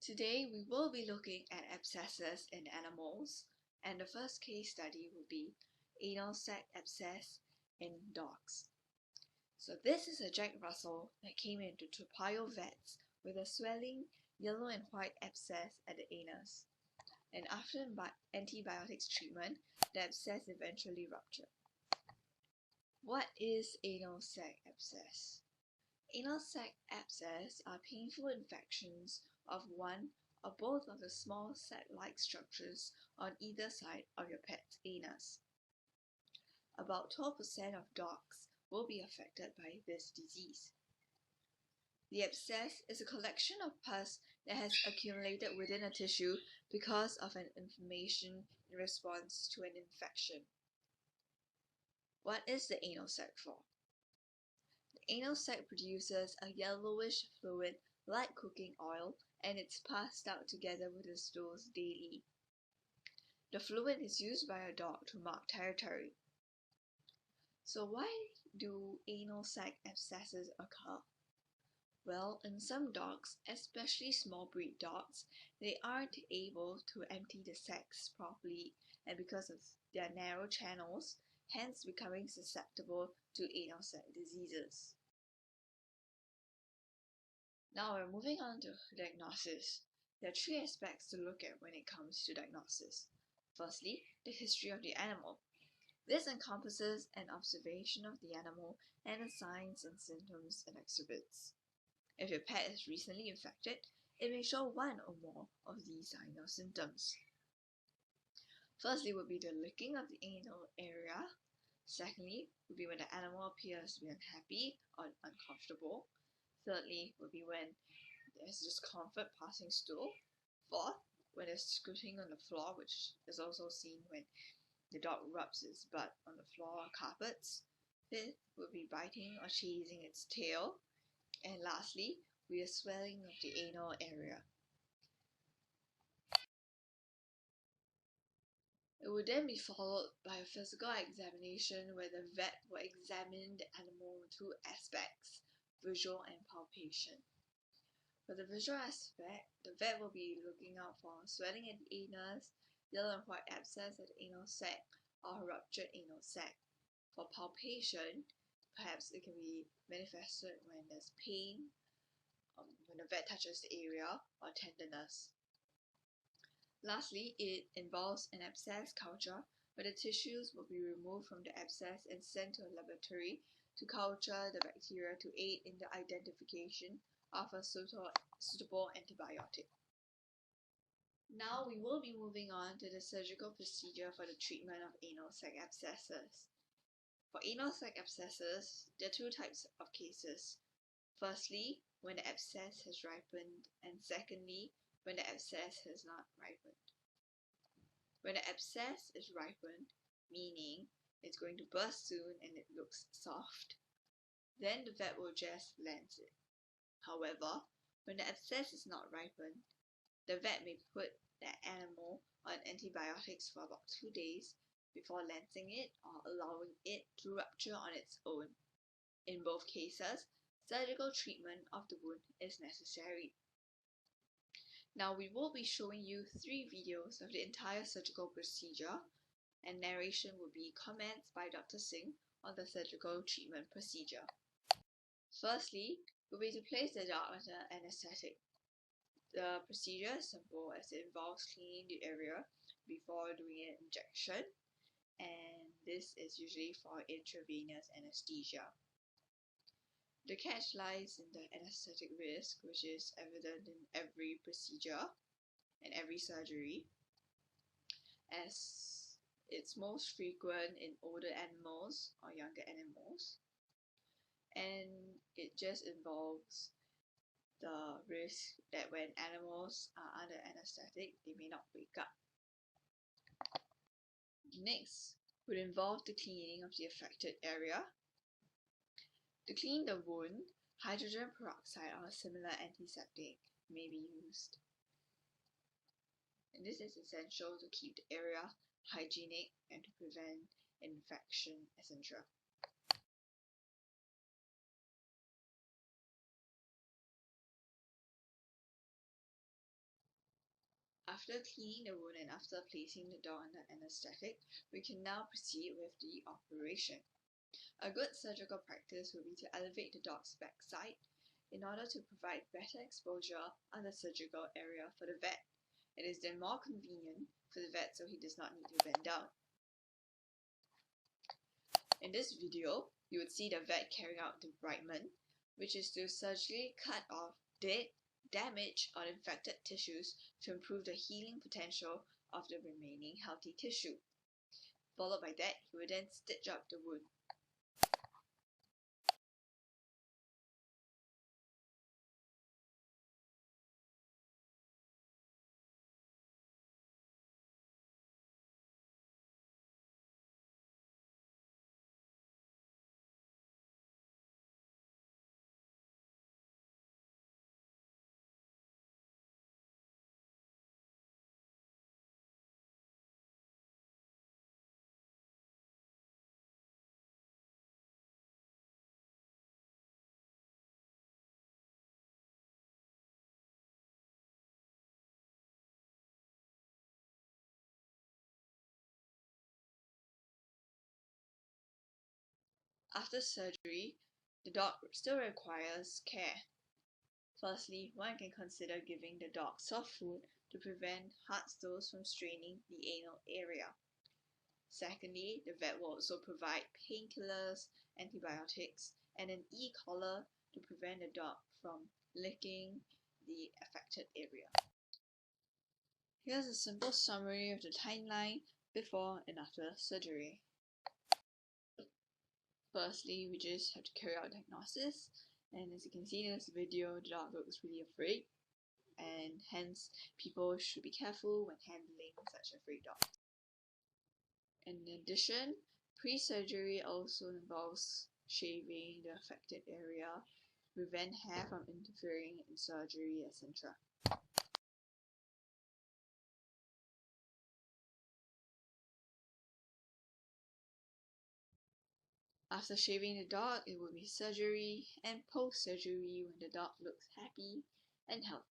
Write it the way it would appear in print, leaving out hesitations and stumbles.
Today we will be looking at abscesses in animals, and the first case study will be anal sac abscess in dogs. So this is a Jack Russell that came into Toa Payoh Vets with a swelling yellow and white abscess at the anus, and after antibiotics treatment, the abscess eventually ruptured. What is anal sac abscess? Anal sac abscess are painful infections of one or both of the small sac-like structures on either side of your pet's anus. About 12% of dogs will be affected by this disease. The abscess is a collection of pus that has accumulated within a tissue because of an inflammation in response to an infection. What is the anal sac for? The anal sac produces a yellowish fluid like cooking oil, and it's passed out together with the stools daily. The fluid is used by a dog to mark territory. So why do anal sac abscesses occur? Well, in some dogs, especially small breed dogs, they aren't able to empty the sacs properly, and because of their narrow channels, hence becoming susceptible to anal sac diseases. Now we're moving on to diagnosis. There are three aspects to look at when it comes to diagnosis. Firstly, the history of the animal. This encompasses an observation of the animal and the signs and symptoms it exhibits. If your pet is recently infected, it may show one or more of these signs or symptoms. Firstly would be the licking of the anal area. Secondly would be when the animal appears to be unhappy or uncomfortable. Thirdly would be when there's discomfort passing stool. Fourth, when there's scooting on the floor, which is also seen when the dog rubs its butt on the floor or carpets. Fifth would be biting or chasing its tail. And lastly, we are swelling of the anal area. It would then be followed by a physical examination where the vet will examine the animal in two aspects, visual and palpation. For the visual aspect, the vet will be looking out for swelling at the anus, yellow and white abscess at the anal sac, or ruptured anal sac. For palpation, perhaps it can be manifested when there's pain, when the vet touches the area, or tenderness. Lastly, it involves an abscess culture where the tissues will be removed from the abscess and sent to a laboratory to culture the bacteria to aid in the identification of a suitable antibiotic. Now we will be moving on to the surgical procedure for the treatment of anal sac abscesses. For anal sac abscesses, there are two types of cases. Firstly, when the abscess has ripened, and secondly, when the abscess has not ripened. When the abscess is ripened, meaning it's going to burst soon and it looks soft, then the vet will just lance it. However, when the abscess is not ripened, the vet may put the animal on antibiotics for about 2 days before lancing it or allowing it to rupture on its own. In both cases, surgical treatment of the wound is necessary. Now we will be showing you 3 videos of the entire surgical procedure, and narration will be comments by Dr. Singh on the surgical treatment procedure. Firstly, will be to place the dog under anesthetic. The procedure is simple as it involves cleaning the area before doing an injection, and this is usually for intravenous anesthesia. The catch lies in the anesthetic risk, which is evident in every procedure and every surgery, as it's most frequent in older animals or younger animals, and it just involves the risk that when animals are under anesthetic, they may not wake up. Next would involve the cleaning of the affected area. To clean the wound, hydrogen peroxide or a similar antiseptic may be used. And this is essential to keep the area hygienic and to prevent infection, etc. After cleaning the wound and after placing the dog under anesthetic, we can now proceed with the operation. A good surgical practice will be to elevate the dog's backside in order to provide better exposure on the surgical area for the vet. It is then more convenient for the vet so he does not need to bend down. In this video, you would see the vet carrying out debridement, which is to surgically cut off dead, damaged or infected tissues to improve the healing potential of the remaining healthy tissue. Followed by that, he will then stitch up the wound. After surgery, the dog still requires care. Firstly, one can consider giving the dog soft food to prevent hard stools from straining the anal area. Secondly, the vet will also provide painkillers, antibiotics, and an e-collar to prevent the dog from licking the affected area. Here's a simple summary of the timeline before and after surgery. Firstly, we just have to carry out diagnosis, and as you can see in this video, the dog looks really afraid, and hence people should be careful when handling such afraid dogs. In addition, pre-surgery also involves shaving the affected area to prevent hair from interfering in surgery, etc. After shaving the dog, it will be surgery, and post-surgery when the dog looks happy and healthy.